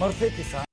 मरते किसान।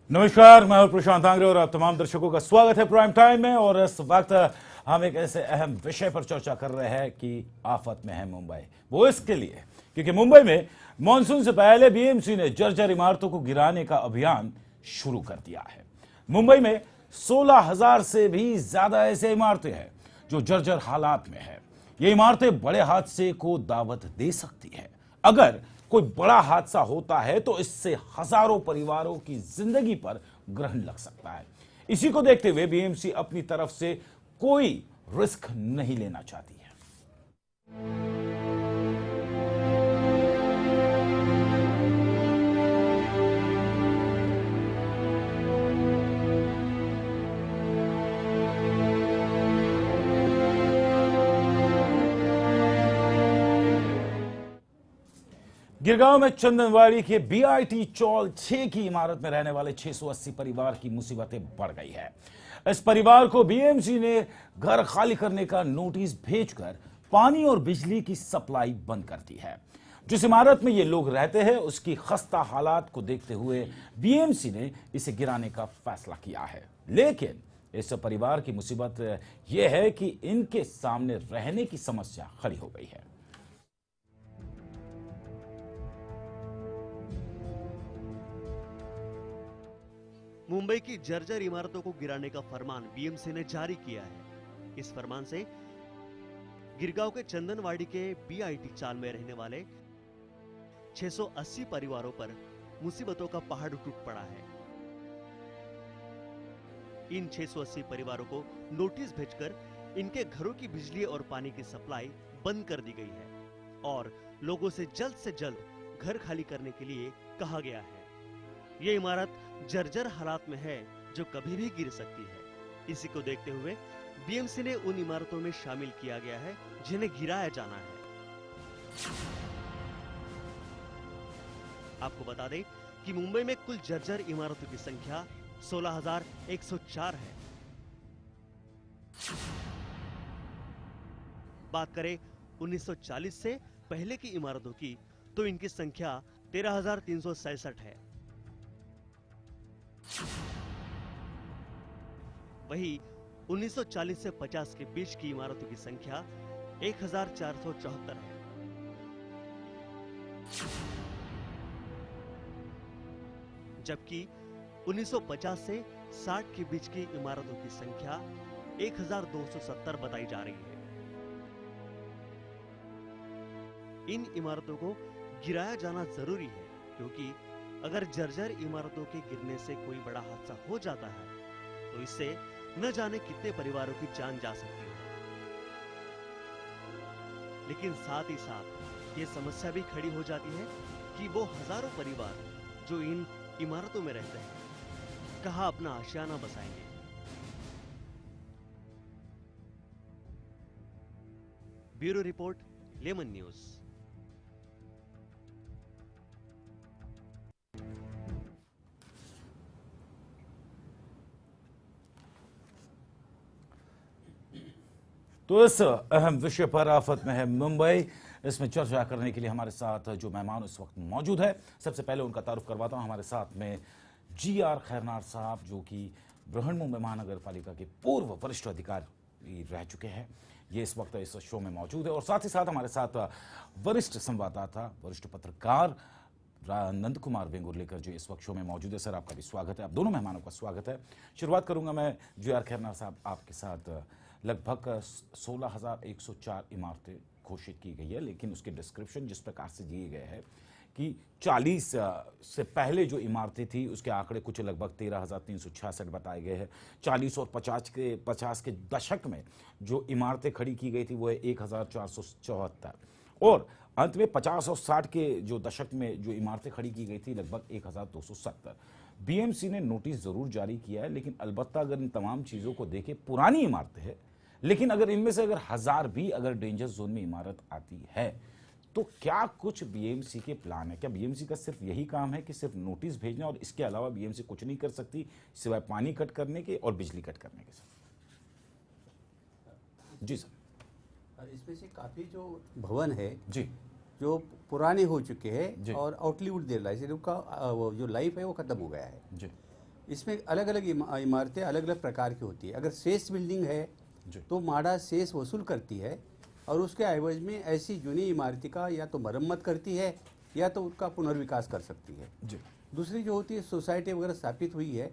नमस्कार, मैं हूं प्रशांत आंग्रे और आप तमाम दर्शकों का स्वागत है प्राइम टाइम में। और इस वक्त हम एक ऐसे अहम विषय पर चर्चा कर रहे हैं कि आफत में है मुंबई। वो इसके लिए क्योंकि मुंबई में मानसून से पहले बीएमसी ने जर्जर इमारतों को गिराने का अभियान शुरू कर दिया है। मुंबई में 16,000 से भी ज्यादा ऐसे इमारतें हैं जो जर्जर हालात में है। ये इमारतें बड़े हादसे को दावत दे सकती है। अगर कोई बड़ा हादसा होता है तो इससे हजारों परिवारों की जिंदगी पर ग्रहण लग सकता है। इसी को देखते हुए बीएमसी अपनी तरफ से कोई रिस्क नहीं लेना चाहती है। गिरगांव में चंदनवाड़ी के बीआईटी चौल 6 की इमारत में रहने वाले 680 परिवार की मुसीबतें बढ़ गई है। इस परिवार को बीएमसी ने घर खाली करने का नोटिस भेजकर पानी और बिजली की सप्लाई बंद कर दी है। जिस इमारत में ये लोग रहते हैं उसकी खस्ता हालात को देखते हुए बीएमसी ने इसे गिराने का फैसला किया है। लेकिन इस परिवार की मुसीबत यह है कि इनके सामने रहने की समस्या खड़ी हो गई है। मुंबई की जर्जर इमारतों को गिराने का फरमान बीएमसी ने जारी किया है। इस फरमान से गिरगांव के चंदनवाड़ी के बीआईटी चाल में रहने वाले 680 परिवारों पर मुसीबतों का पहाड़ टूट पड़ा है। इन 680 परिवारों को नोटिस भेजकर इनके घरों की बिजली और पानी की सप्लाई बंद कर दी गई है और लोगों से जल्द घर खाली करने के लिए कहा गया है। ये इमारत जर्जर हालात में है जो कभी भी गिर सकती है। इसी को देखते हुए बीएमसी ने उन इमारतों में शामिल किया गया है जिन्हें गिराया जाना है। आपको बता दें कि मुंबई में कुल जर्जर इमारतों की संख्या 16,104 है। बात करें 1940 से पहले की इमारतों की तो इनकी संख्या 13,367 है। वहीं 1940 से 50 के बीच की इमारतों की संख्या 1,474 है। जबकि 1950 से 60 के बीच की इमारतों की संख्या 1,270 बताई जा रही है। इन इमारतों को गिराया जाना जरूरी है क्योंकि अगर जर्जर इमारतों के गिरने से कोई बड़ा हादसा हो जाता है तो इससे न जाने कितने परिवारों की जान जा सकती है। लेकिन साथ ही साथ ये समस्या भी खड़ी हो जाती है कि वो हजारों परिवार जो इन इमारतों में रहते हैं कहां अपना आशियाना बसाएंगे। Bureau report, Lemon News. तो इस अहम विषय पर आफत में है मुंबई, इसमें चर्चा करने के लिए हमारे साथ जो मेहमान इस वक्त मौजूद है, सबसे पहले उनका तारुफ करवाता हूं। हमारे साथ में GR खैरनार साहब जो कि बृहन मुंबई महानगर पालिका के पूर्व वरिष्ठ अधिकारी रह चुके हैं, ये इस वक्त इस शो में मौजूद है। और साथ ही साथ हमारे साथ वरिष्ठ संवाददाता, वरिष्ठ पत्रकार नंद कुमार वेंगुर्लेकर जी इस वक्त शो में मौजूद है। सर, आपका भी स्वागत है, आप दोनों मेहमानों का स्वागत है। शुरुआत करूंगा मैं जी.आर. खैरनार साहब आपके साथ। लगभग 16,104 इमारतें घोषित की गई है, लेकिन उसके डिस्क्रिप्शन जिस प्रकार से दिए गए हैं कि 40 से पहले जो इमारतें थी उसके आंकड़े कुछ लगभग 13,366 बताए गए हैं। 40 और 50 के दशक में जो इमारतें खड़ी की गई थी वो है 1,474, और अंत में 50 और 60 के जो दशक में जो इमारतें खड़ी की गई थी लगभग 1,270। बीएमसी ने नोटिस जरूर जारी किया है, लेकिन अलबत्ता अगर इन तमाम चीज़ों को देखें, पुरानी इमारतें हैं, लेकिन अगर इनमें से अगर 1000 भी अगर डेंजर जोन में इमारत आती है तो क्या कुछ बीएमसी के प्लान है? क्या बीएमसी का सिर्फ यही काम है कि सिर्फ नोटिस भेजना और इसके अलावा बीएमसी कुछ नहीं कर सकती सिवाय पानी कट करने के और बिजली कट करने के? सर जी सर। इसमें से काफ़ी जो भवन है जी, जो पुराने हो चुके जी। हैं और आउटलीवुड दे रहा है, उनका वो जो लाइफ है वो ख़त्म हो गया है। जी, इसमें अलग अलग इमारतें अलग अलग प्रकार की होती है। अगर शेष बिल्डिंग है जी। तो माड़ा शेष वसूल करती है और उसके एवज में ऐसी जूनी इमारती का या तो मरम्मत करती है या तो उसका पुनर्विकास कर सकती है। जी। दूसरी जो होती है, सोसाइटी वगैरह स्थापित हुई है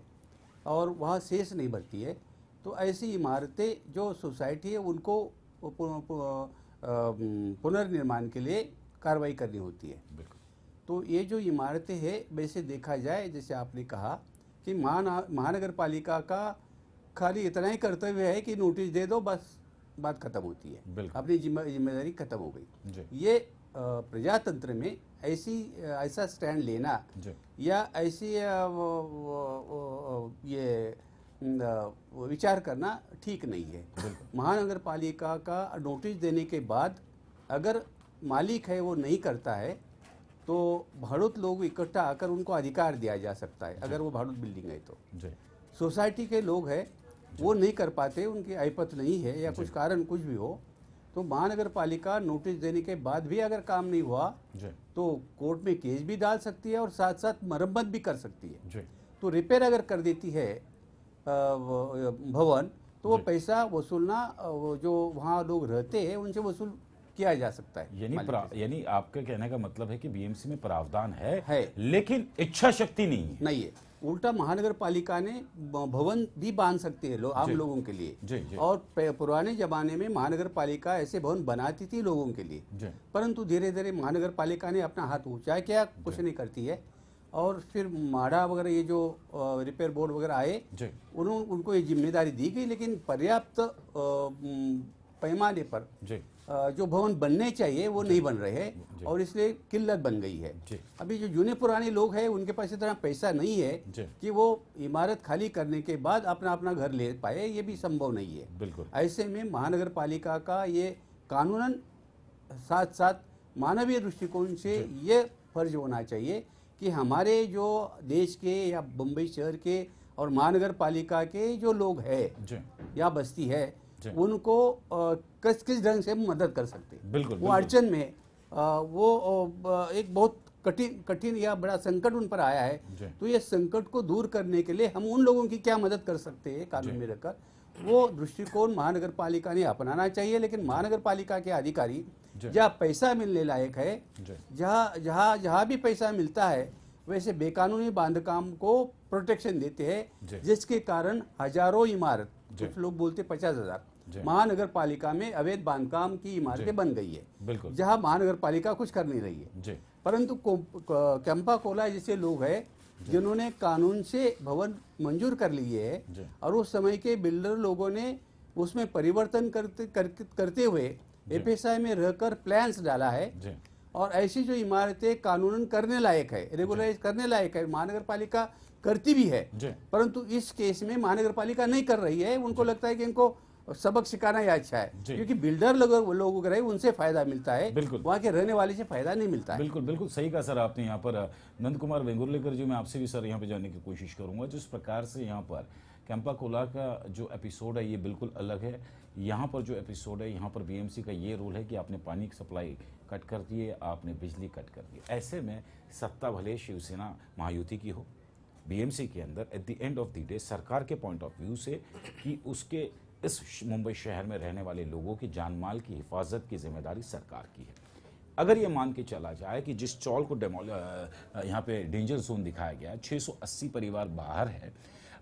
और वहाँ शेष नहीं भरती है, तो ऐसी इमारतें जो सोसाइटी है उनको पुनर्निर्माण के लिए कार्रवाई करनी होती है। बिल्कुल। तो ये जो इमारतें हैं, वैसे देखा जाए जैसे आपने कहा कि महानगर पालिका का खाली इतना ही कर्तव्य है कि नोटिस दे दो, बस बात खत्म होती है, बिल्कुल। अपनी जिम्मेदारी खत्म हो गई। जी। ये प्रजातंत्र में ऐसा स्टैंड लेना जी। या ऐसी ये विचार करना ठीक नहीं है। महानगर पालिका का नोटिस देने के बाद अगर मालिक है वो नहीं करता है तो भाड़ुत लोग इकट्ठा आकर उनको अधिकार दिया जा सकता है। अगर वो भाड़ुत बिल्डिंग है तो जी। सोसाइटी के लोग हैं वो नहीं कर पाते, उनकी आईपत नहीं है या कुछ कारण कुछ भी हो, तो महानगर पालिका नोटिस देने के बाद भी अगर काम नहीं हुआ जी। तो कोर्ट में केस भी डाल सकती है और साथ साथ मरम्मत भी कर सकती है। जी। तो रिपेयर अगर कर देती है भवन, तो वो पैसा वसूलना वो जो वहाँ लोग रहते हैं उनसे वसूल किया जा सकता है। यानी आपके कहने का मतलब है कि बीएमसी में प्रावधान है। लेकिन इच्छा शक्ति नहीं है। उल्टा महानगर पालिका ने भवन भी बांध सकती है आम लोगों के लिए। जी। और पुराने जमाने में महानगर पालिका ऐसे भवन बनाती थी लोगों के लिए, परंतु धीरे धीरे महानगर पालिका ने अपना हाथ ऊंचा किया, कुछ नहीं करती है। और फिर माड़ा वगैरह ये जो रिपेयर बोर्ड वगैरह आए, उनको ये जिम्मेदारी दी गई, लेकिन पर्याप्त पैमाने पर जो भवन बनने चाहिए वो नहीं बन रहे हैं और इसलिए किल्लत बन गई है। अभी जो जूने पुराने लोग हैं उनके पास इतना पैसा नहीं है कि वो इमारत खाली करने के बाद अपना अपना घर ले पाए, ये भी संभव नहीं है। बिल्कुल। ऐसे में महानगर पालिका का ये कानूनन साथ साथ मानवीय दृष्टिकोण से ये फर्ज होना चाहिए कि हमारे जो देश के या मुंबई शहर के और महानगर पालिका के जो लोग हैं या बस्ती है उनको किस ढंग से मदद कर सकते हैं। बिल्कुल। वो अड़चन में वो एक बहुत कठिन या बड़ा संकट उन पर आया है, तो ये संकट को दूर करने के लिए हम उन लोगों की क्या मदद कर सकते हैं कानून में रखकर, वो दृष्टिकोण महानगर पालिका ने अपनाना चाहिए। लेकिन महानगर पालिका के अधिकारी जहाँ पैसा मिलने लायक है, जहाँ भी पैसा मिलता है, वैसे बेकानूनी बांधकाम को प्रोटेक्शन देते हैं, जिसके कारण हजारों इमारत, कुछ लोग बोलते 50,000 महानगर पालिका में अवैध बांधकाम की इमारतें बन गई है, जहां महानगर पालिका कुछ कर नहीं रही है। परंतु कैंपा कोला जैसे लोग हैं जिन्होंने कानून से भवन मंजूर कर लिए है और उस समय के बिल्डर लोगों ने उसमें परिवर्तन करते हुए एफएसआई में रहकर प्लान्स डाला है, और ऐसी जो इमारतें कानूनन करने लायक है, रेगुलराइज करने लायक है, महानगर पालिका करती भी है, परंतु इस केस में महानगर पालिका नहीं कर रही है। उनको लगता है कि इनको सबक सिखाना ही अच्छा है, क्योंकि बिल्डर लोग रहे उनसे फायदा मिलता है, वहाँ के रहने वाले से फायदा नहीं मिलता है। बिल्कुल बिल्कुल सही कहा सर आपने। यहाँ पर नंद कुमार वेंगुर्लेकर जी, मैं आपसे भी सर यहाँ पे जानने की कोशिश करूंगा। जिस प्रकार से यहाँ पर कैंपा कोला का जो एपिसोड है ये बिल्कुल अलग है। यहाँ पर जो एपिसोड है, यहाँ पर बीएमसी का ये रोल है कि आपने पानी की सप्लाई कट कर दी है, आपने बिजली कट कर दी। ऐसे में सत्ता भले शिवसेना महायुति की हो, बीएमसी के अंदर eight the end of the day सरकार के पॉइंट ऑफ व्यू से कि उसके इस मुंबई शहर में रहने वाले लोगों की जान माल की हिफाजत की जिम्मेदारी सरकार की है। अगर ये मान के चला जाए कि जिस चौल को यहाँ पे डेंजर जोन दिखाया गया है, 680 परिवार बाहर है,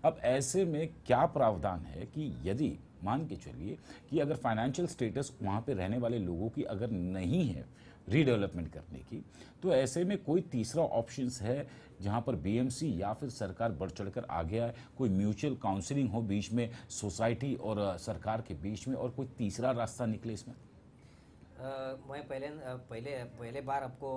अब ऐसे में क्या प्रावधान है कि यदि मान के चलिए कि अगर फाइनेंशियल स्टेटस वहाँ पे रहने वाले लोगों की अगर नहीं है रीडेवलपमेंट करने की, तो ऐसे में कोई तीसरा ऑप्शंस है जहाँ पर बीएमसी या फिर सरकार बढ़ चढ़कर आगे आए, कोई म्यूचुअल काउंसलिंग हो बीच में सोसाइटी और सरकार के बीच में, और कोई तीसरा रास्ता निकले इसमें? मैं पहले बार आपको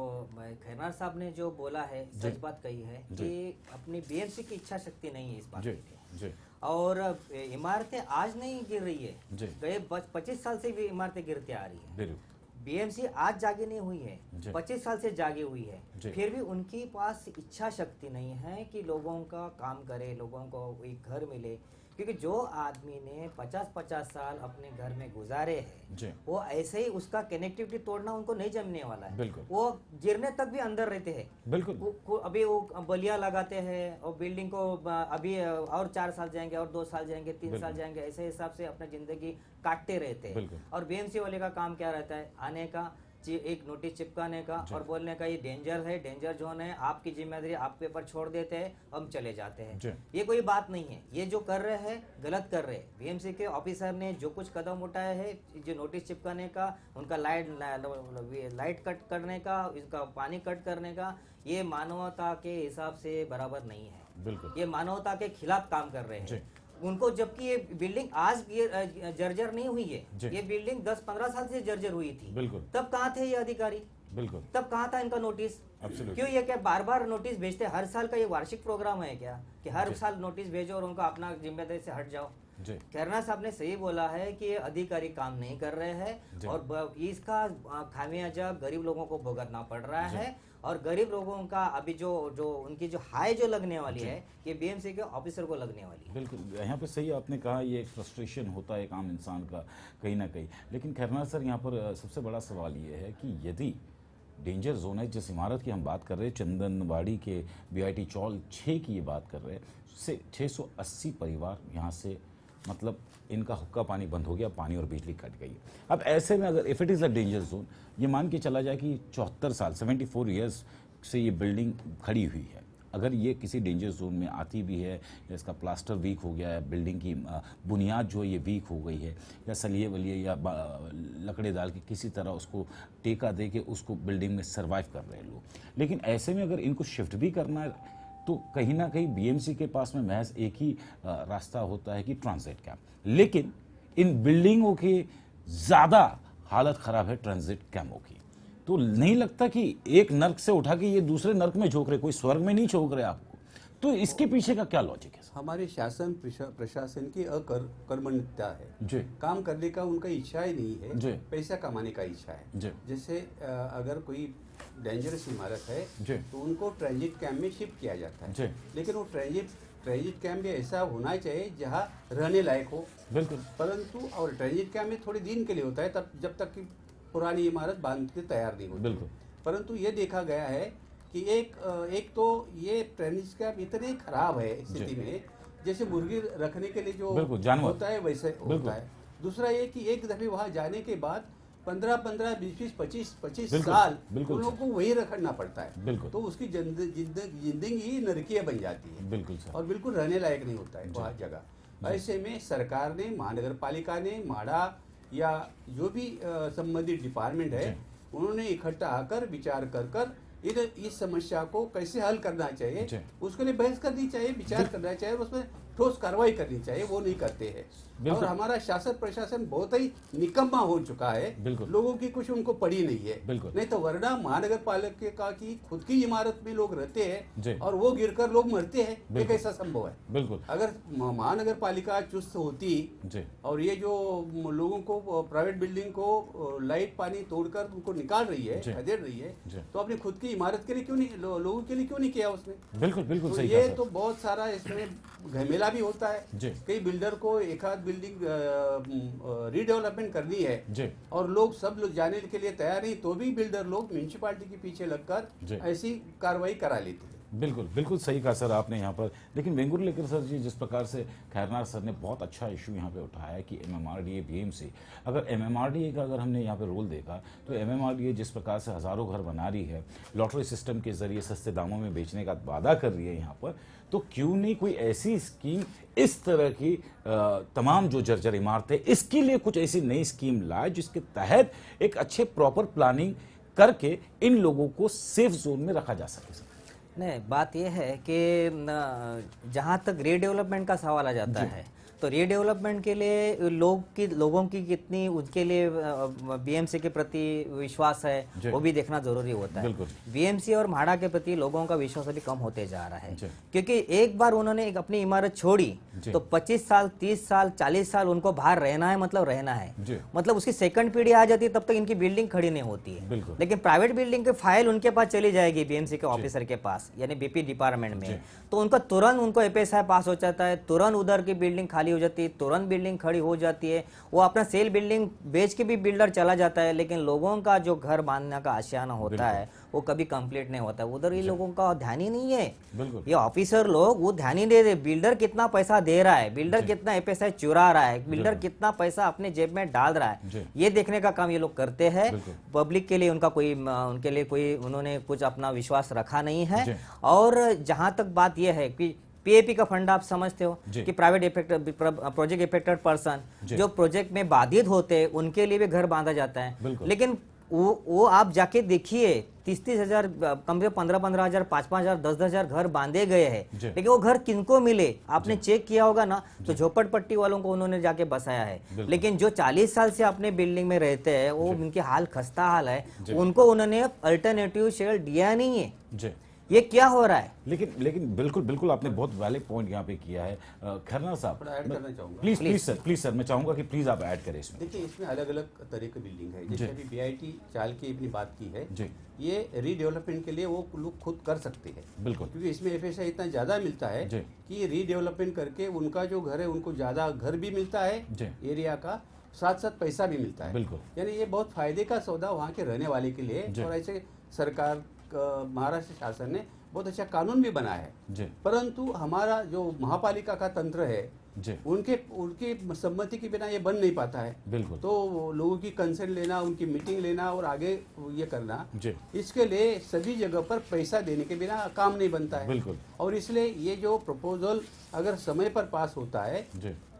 खैरनार साहब ने जो बोला है सच बात कही है कि अपनी बीएमसी की इच्छा शक्ति नहीं है इस बात की। और इमारतें आज नहीं गिर रही है, गए 25 साल से भी इमारतें गिरती आ रही है। बीएमसी आज जागी नहीं हुई है, 25 साल से जागी हुई है, फिर भी उनके पास इच्छा शक्ति नहीं है कि लोगों का काम करे, लोगों को एक घर मिले। क्योंकि जो आदमी ने 50-50 साल अपने घर में गुजारे हैं, वो ऐसे ही उसका कनेक्टिविटी तोड़ना उनको नहीं जमने वाला है। वो गिरने तक भी अंदर रहते हैं। बिल्कुल। अभी वो बलिया लगाते हैं और बिल्डिंग को अभी और 4 साल जाएंगे और 2 साल जाएंगे, 3 साल जाएंगे, ऐसे हिसाब से अपना जिंदगी काटते रहते हैं। और बीएमसी वाले का काम क्या रहता है? आने का, एक नोटिस चिपकाने का और बोलने का ये डेंजर है, डेंजर जोन है, आपकी जिम्मेदारी, आप पेपर छोड़ देते हैं, हम चले जाते हैं। ये कोई बात नहीं है। ये जो कर रहे हैं गलत कर रहे हैं। बीएमसी के ऑफिसर ने जो कुछ कदम उठाया है, जो नोटिस चिपकाने का, उनका लाइट कट करने का, इसका पानी कट करने का, ये मानवता के हिसाब से बराबर नहीं है। बिल्कुल, ये मानवता के खिलाफ काम कर रहे हैं उनको। जबकि ये बिल्डिंग आज जर्जर नहीं हुई है, ये बिल्डिंग 10-15 साल से जर्जर हुई थी। बिल्कुल। तब कहाँ थे ये अधिकारी? बिल्कुल। तब कहाँ था इनका नोटिस? क्यों ये क्या बार बार नोटिस भेजते? हर साल का ये वार्षिक प्रोग्राम है क्या कि हर साल नोटिस भेजो और उनको अपना जिम्मेदारी से हट जाओ? खैरनार साहब ने सही बोला है कि ये अधिकारी काम नहीं कर रहे हैं और इसका खामियाजा गरीब लोगों को भुगतना पड़ रहा है। और गरीब लोगों का अभी जो उनकी जो हाई जो लगने वाली है, ये बीएमसी के ऑफिसर को लगने वाली है। बिल्कुल, यहाँ पे सही आपने कहा, ये एक फ्रस्ट्रेशन होता है एक आम इंसान का कहीं ना कहीं। लेकिन खैरनार सर, यहाँ पर सबसे बड़ा सवाल ये है कि यदि डेंजर जोन है, जिस इमारत की हम बात कर रहे हैं, चंदनवाड़ी के बीआईटी चौल 6 की ये बात कर रहे हैं, उससे 680 परिवार यहाँ से, मतलब इनका हुक्का पानी बंद हो गया, पानी और बिजली कट गई। अब ऐसे में अगर if it is a danger zone, ये मान के चला जाए कि 74 साल 74 ईयर्स से ये बिल्डिंग खड़ी हुई है, अगर ये किसी डेंजर जोन में आती भी है, या इसका प्लास्टर वीक हो गया है, बिल्डिंग की बुनियाद जो है ये वीक हो गई है, या सलिए वलिए या लकड़े डाल के किसी तरह उसको टेका दे के उसको बिल्डिंग में सर्वाइव कर रहे हैं लोग, लेकिन ऐसे में अगर इनको शिफ्ट भी करना है तो कहीं ना कहीं बीएमसी के पास में महज एक ही रास्ता होता है कि ट्रांजिट कैंप। लेकिन इन बिल्डिंगों की ज़्यादा हालत ख़राब है ट्रांजिट कैंपों की, तो नहीं लगता कि एक नर्क से उठा के ये दूसरे नर्क में झोंक रहे, कोई स्वर्ग में नहीं झोंक रहे आपको? तो इसके पीछे का क्या लॉजिक है? हमारे शासन प्रशासन की अकर्मण्यता है। काम करने का उनका इच्छा ही नहीं है, पैसा कमाने का इच्छा है। जैसे अगर कोई डेंजरस इमारत है तो उनको ट्रांजिट कैंप में शिफ्ट किया जाता है, लेकिन वो ट्रांजिट कैंप भी ऐसा होना चाहिए जहाँ रहने लायक हो। बिल्कुल। परंतु और ट्रांजिट कैंप में थोड़े दिन के लिए होता है, तब जब तक कि पुरानी इमारत बांध के तैयार नहीं होती। बिल्कुल। परंतु ये देखा गया है कि एक तो ये ट्रांजिट कैंप इतने खराब है स्थिति में, जैसे मुर्गी रखने के लिए जो होता है वैसे होता है। दूसरा ये कि एक दफे वहाँ जाने के बाद 15-15, 20-25 साल उन लोगों को वही रखना पड़ता है, तो उसकी जिंदगी ही नरकीय बन जाती है। बिल्कुल सर। और बिल्कुल रहने लायक नहीं होता है वह जगह। ऐसे में सरकार ने, महानगर पालिका ने, माड़ा या जो भी संबंधित डिपार्टमेंट है, उन्होंने इकट्ठा आकर विचार कर इस समस्या को कैसे हल करना चाहिए, उसके लिए बहस करनी चाहिए, विचार करना चाहिए, उसमें ठोस कार्रवाई करनी चाहिए। वो नहीं करते हैं। और हमारा शासन प्रशासन बहुत ही निकम्मा हो चुका है, लोगों की कुछ उनको पड़ी नहीं है। नहीं तो वरना महानगर पालिका की खुद की इमारत में लोग रहते हैं और वो गिरकर लोग मरते हैं, ये कैसा संभव है? बिल्कुल। अगर महानगर पालिका चुस्त होती और ये जो लोगों को प्राइवेट बिल्डिंग को लाइट पानी तोड़कर उनको निकाल रही है, खदेड़ रही है, तो अपनी खुद की इमारत के लिए क्यों नहीं, लोगों के लिए क्यों नहीं किया उसने? बिल्कुल बिल्कुल सही। ये तो बहुत सारा इसमें घमेला भी होता है। कई बिल्डर को एक आध बिल्डिंग रीडेवलपमेंट करनी है और लोग सब लोग जाने के लिए तैयार नहीं, तो भी बिल्डर लोग म्यूनिसिपालिटी के पीछे लगकर ऐसी कार्रवाई करा लेते हैं। बिल्कुल बिल्कुल सही कहा सर आपने यहाँ पर। लेकिन वेंगुर्ले लेकर सर जी, जिस प्रकार से खैरनार सर ने बहुत अच्छा इशू यहाँ पे उठाया है कि एमएमआरडीए बीएमसी, अगर एमएमआरडीए का अगर हमने यहाँ पे रोल देखा तो एमएमआरडीए जिस प्रकार से हज़ारों घर बना रही है, लॉटरी सिस्टम के जरिए सस्ते दामों में बेचने का वादा कर रही है यहाँ पर, तो क्यों नहीं कोई ऐसी स्कीम, इस तरह की तमाम जो जर्जर इमारतें, इसके लिए कुछ ऐसी नई स्कीम लाए जिसके तहत एक अच्छे प्रॉपर प्लानिंग करके इन लोगों को सेफ जोन में रखा जा सके। नहीं, बात यह है कि जहाँ तक रीडेवलपमेंट का सवाल आ जाता है, तो रीडेवलपमेंट के लिए लोगों की कितनी उनके लिए बीएमसी के प्रति विश्वास है वो भी देखना जरूरी होता है। बीएमसी और म्हाडा के प्रति लोगों का विश्वास अभी कम होते जा रहा है, क्योंकि एक बार उन्होंने एक अपनी इमारत छोड़ी तो 25 साल 30 साल 40 साल उनको बाहर रहना है, मतलब रहना है, मतलब उसकी सेकंड पीढ़ी आ जाती है तब तक इनकी बिल्डिंग खड़ी नहीं होती है। लेकिन प्राइवेट बिल्डिंग की फाइल उनके पास चली जाएगी बीएमसी के ऑफिसर के पास, यानी बीपी डिपार्टमेंट में, तो उनका तुरंत उनको एफएसआई पास हो जाता है, तुरंत उधर की बिल्डिंग खाली हो जाती है, तुरंत बिल्डिंग खड़ी हो जाती है, वो अपना सेल बिल्डिंग बेच के भी बिल्डर चला जाता है, लेकिन लोगों का जो घर बांधने का आशियाना होता है वो कभी कंप्लीट नहीं होता है। उधर ये लोगों का ध्यान ही नहीं है, ये ऑफिसर लोग वो ध्यान ही नहीं दे, बिल्डर कितना पैसा दे रहा है, बिल्डर कितना एफएसआई चुरा रहा है, बिल्डर कितना पैसा अपने जेब में डाल रहा है, ये देखने का काम ये लोग करते हैं। पब्लिक के लिए उनके लिए कोई उन्होंने कुछ अपना विश्वास रखा नहीं है। और जहां तक बात यह है कि पीएपी का फंड आप समझते हो कि प्राइवेट प्रोजेक्ट इफेक्टेड पर्सन जो प्रोजेक्ट में बाधित होते हैं उनके लिए भी घर बांधा जाता है, लेकिन वो आप जाके देखिए 30-30 हजार, कम से 15-15 हजार, 5-5 हजार, 10-10 हजार घर बांधे गए हैं, लेकिन वो घर किनको मिले आपने चेक किया होगा ना, तो झोपड़पट्टी वालों को उन्होंने जाके बसाया है। लेकिन जो 40 साल से अपने बिल्डिंग में रहते हैं वो उनके हाल खस्ता हाल है, उनको उन्होंने अल्टरनेटिव शेड दिया नहीं है। ये क्या हो रहा है? लेकिन बिल्कुल आपने बहुत वैलिड पॉइंट यहाँ पे किया है। खैरनार साहब ऐड करना चाहूंगा, प्लीज सर मैं चाहूंगा कि प्लीज आप ऐड करें इसमें। देखिए, इसमें अलग अलग तरह की बिल्डिंग है, जैसे अभी बीआईटी चाल की अपनी बात की है, ये रीडेवलपमेंट के लिए वो लोग खुद कर सकते हैं, बिल्कुल, क्योंकि इसमें एफएसआई इतना ज्यादा मिलता है कि रीडेवलपमेंट करके उनका जो घर है उनको ज्यादा घर भी मिलता है एरिया का, साथ साथ पैसा भी मिलता है, बिल्कुल, यानी ये बहुत फायदे का सौदा वहाँ के रहने वाले के लिए। और ऐसे सरकार महाराष्ट्र शासन ने बहुत अच्छा कानून भी बनाया है, परंतु हमारा जो महापालिका का तंत्र है उनकी सम्मति के बिना ये बन नहीं पाता है, बिल्कुल, तो लोगों की कंसेंट लेना, उनकी मीटिंग लेना और आगे ये करना, इसके लिए सभी जगह पर पैसा देने के बिना काम नहीं बनता है, बिल्कुल। और इसलिए ये जो प्रपोजल अगर समय पर पास होता है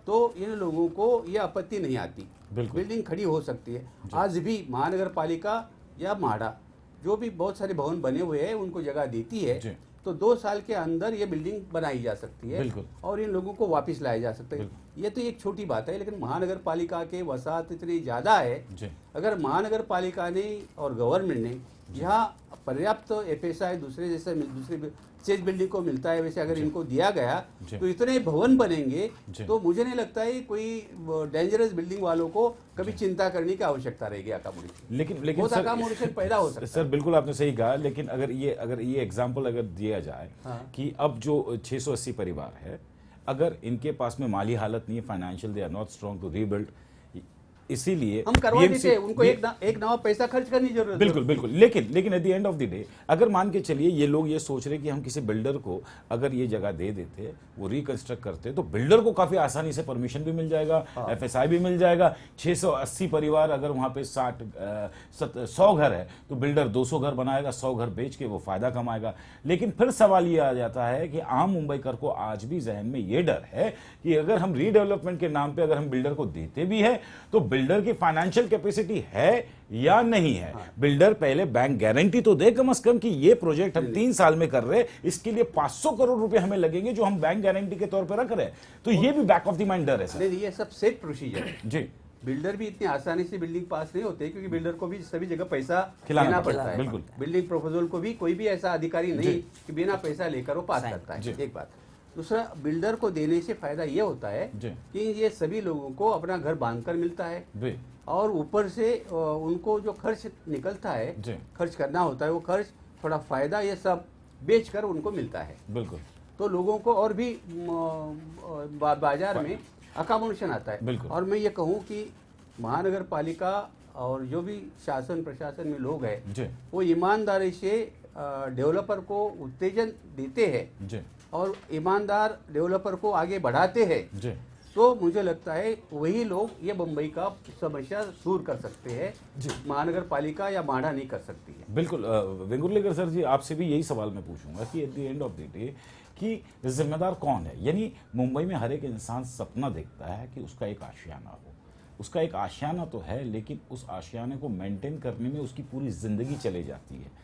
तो इन लोगों को ये आपत्ति नहीं आती, बिल्डिंग खड़ी हो सकती है। आज भी महानगर पालिका या म्हाडा जो भी बहुत सारे भवन बने हुए हैं उनको जगह देती है, तो 2 साल के अंदर ये बिल्डिंग बनाई जा सकती है और इन लोगों को वापस लाया जा सकता है। ये तो एक छोटी बात है, लेकिन महानगर पालिका के वसाहत इतनी ज्यादा है, अगर महानगर पालिका ने और गवर्नमेंट ने यहाँ पर्याप्त एफएसआई दूसरे चेज बिल्डिंग को मिलता है वैसे अगर इनको दिया गया तो इतने भवन बनेंगे, तो मुझे नहीं लगता है कोई डेंजरस बिल्डिंग वालों को कभी चिंता करने की आवश्यकता रहेगी अकोमोडेशन। लेकिन अकोमोडेशन पैदा हो सकता है। सर बिल्कुल आपने सही कहा, लेकिन अगर ये एग्जांपल अगर दिया जाए कि अब जो 680 परिवार है, अगर इनके पास में माली हालत नहीं है, financial they are not strong to rebuild, इसीलिए हम करवा देते हैं, उनको एक नवा पैसा खर्च करने की जरूरत, बिल्कुल। लेकिन eight the end of the day अगर मान के चलिए ये लोग ये सोच रहे कि हम किसी बिल्डर को अगर ये जगह दे देते, वो रिकंस्ट्रक्ट करते, तो बिल्डर को काफी आसानी से परमिशन भी मिल जाएगा, एफएसआई भी मिल जाएगा। 680 परिवार अगर वहां पे 100 घर है तो बिल्डर 200 घर बनाएगा, 100 घर बेच के वो फायदा कमाएगा। लेकिन फिर सवाल ये आ जाता है कि आम मुंबईकर को आज भी जहन में ये डर है कि अगर हम रीडेवलपमेंट के नाम पे अगर हम बिल्डर को देते भी है तो बिल्डर की फाइनेंशियल कैपेसिटी है या नहीं है। बिल्डर पहले बैंक गारंटी तो दे कम से कम कि ये प्रोजेक्ट हम 3 साल में कर रहे हैं, इसके लिए 500 करोड़ रुपए हमें लगेंगे जो हम बैंक गारंटी के तौर पर रख रहे हैं। तो ये भी बैक ऑफ द माइंड डर है सर। ये सब सेट प्रोसीजर है जी। बिल्डर भी इतनी आसानी से बिल्डिंग पास नहीं होते, क्योंकि बिल्डर को भी सभी जगह पैसा देना पड़ता है। बिल्कुल। बिल्डिंग प्रपोजल को भी कोई भी ऐसा अधिकारी नहीं कि बिना पैसा लेकर वो पास करता है, एक बात। दूसरा, बिल्डर को देने से फायदा ये होता है कि ये सभी लोगों को अपना घर बांधकर मिलता है और ऊपर से उनको जो खर्च निकलता है, खर्च करना होता है, वो खर्च थोड़ा फायदा ये सब बेचकर उनको मिलता है। बिल्कुल। तो लोगों को और भी बाजार में अकोमोडेशन आता है। और मैं ये कहूँ कि महानगर पालिका और जो भी शासन प्रशासन में लोग हैं वो ईमानदारी से डेवलपर को उत्तेजन देते हैं जी और ईमानदार डेवलपर को आगे बढ़ाते हैं, जी तो मुझे लगता है वही लोग ये मुंबई का समस्या दूर कर सकते हैं। महानगर पालिका या माढ़ा नहीं कर सकती है। बिल्कुल। वेंगुर्लेकर सर जी, आपसे भी यही सवाल मैं पूछूंगा कि eight the end of the day कि जिम्मेदार कौन है? यानी मुंबई में हर एक इंसान सपना देखता है कि उसका एक आशियाना हो, उसका एक आशियाना तो है, लेकिन उस आशियाने को मेंटेन करने में उसकी पूरी जिंदगी चली जाती है,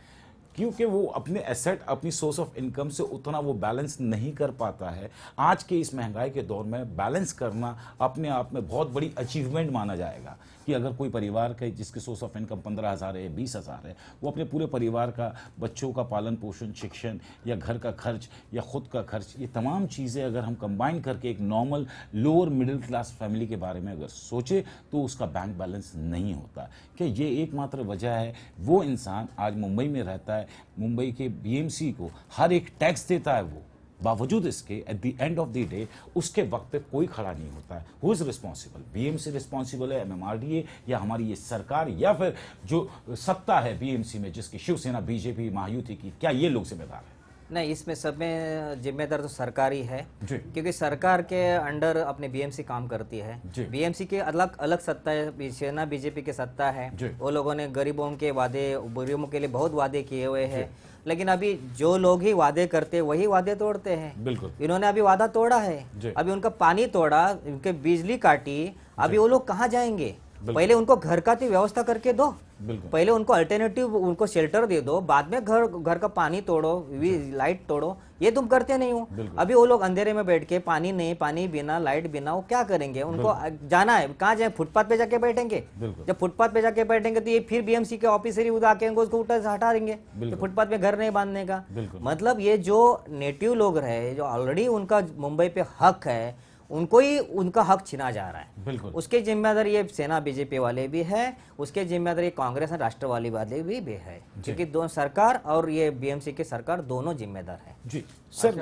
क्योंकि वो अपने एसेट, अपनी सोर्स ऑफ इनकम से उतना वो बैलेंस नहीं कर पाता है। आज के इस महंगाई के दौर में बैलेंस करना अपने आप में बहुत बड़ी अचीवमेंट माना जाएगा कि अगर कोई परिवार का जिसकी सोर्स ऑफ इनकम 15,000 है, 20,000 है, वो अपने पूरे परिवार का, बच्चों का पालन पोषण, शिक्षण या घर का खर्च या खुद का खर्च, ये तमाम चीज़ें अगर हम कंबाइन करके एक normal lower middle class family के बारे में अगर सोचे तो उसका बैंक बैलेंस नहीं होता। कि ये एकमात्र वजह है, वो इंसान आज मुंबई में रहता है, मुंबई के बीएमसी को हर एक टैक्स देता है, वो बावजूद इसके eight the end of the day उसके वक्त पे कोई खड़ा नहीं होता है। Who is responsible? BMC responsible है, एमएमआरडीए या हमारी ये सरकार, या फिर जो सत्ता है बीएमसी में जिसकी शिवसेना, बीजेपी, महायुति की, क्या ये लोग जिम्मेदार हैं? नहीं, इसमें सब में जिम्मेदार तो सरकार ही है, क्योंकि सरकार के अंडर अपने बीएमसी काम करती है। बीएमसी के अलग अलग सत्ता है, सेना बीजेपी के सत्ता है। वो लोगों ने गरीबों के वादे, गरीबों के लिए बहुत वादे किए हुए हैं, लेकिन अभी जो लोग ही वादे करते वही वादे तोड़ते हैं। बिल्कुल, इन्होंने अभी वादा तोड़ा है, अभी उनका पानी तोड़ा, उनके बिजली काटी, अभी वो लोग कहाँ जाएंगे? पहले उनको घर का तो व्यवस्था करके दो, पहले उनको अल्टरनेटिव, उनको शेल्टर दे दो, बाद में घर का पानी तोड़ो, लाइट तोड़ो। ये तुम करते नहीं हो। अभी वो लोग अंधेरे में बैठ के, पानी नहीं, पानी बिना, लाइट बिना, वो क्या करेंगे? उनको जाना है, कहाँ जाए? फुटपाथ पे जाके बैठेंगे। जब फुटपाथ पे जाके बैठेंगे तो ये फिर बीएमसी के ऑफिसर ही उदा के उसको हटा देंगे, तो फुटपाथ पे घर नहीं बांधने का। मतलब ये जो नेटिव लोग रहे, जो ऑलरेडी उनका मुंबई पे हक है, उनको ही उनका हक छीना जा रहा है। बिल्कुल, उसके जिम्मेदार ये सेना बीजेपी वाले भी है, उसके जिम्मेदार ये कांग्रेस और राष्ट्रवादी वाले भी है, क्योंकि दोनों सरकार और ये बीएमसी की सरकार दोनों जिम्मेदार है। जी सर,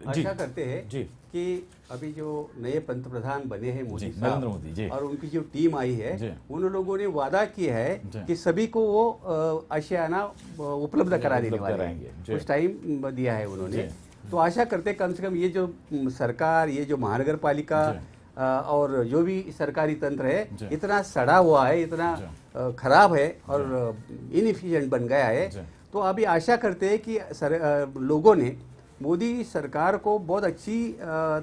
आशा करते हैं जी कि अभी जो नए पंतप्रधान बने हैं मोदी साहब, नरेंद्र मोदी जी, और उनकी जो टीम आई है, उन लोगों ने वादा किया है कि सभी को वो आशियाना उपलब्ध करा देने वाले हैं। कुछ टाइम दिया है उन्होंने, तो आशा करते कम से कम ये जो सरकार, ये जो महानगर पालिका और जो भी सरकारी तंत्र है, इतना सड़ा हुआ है, इतना खराब है और इनएफिशिएंट बन गया है, तो अभी आशा करते हैं कि लोगों ने मोदी सरकार को बहुत अच्छी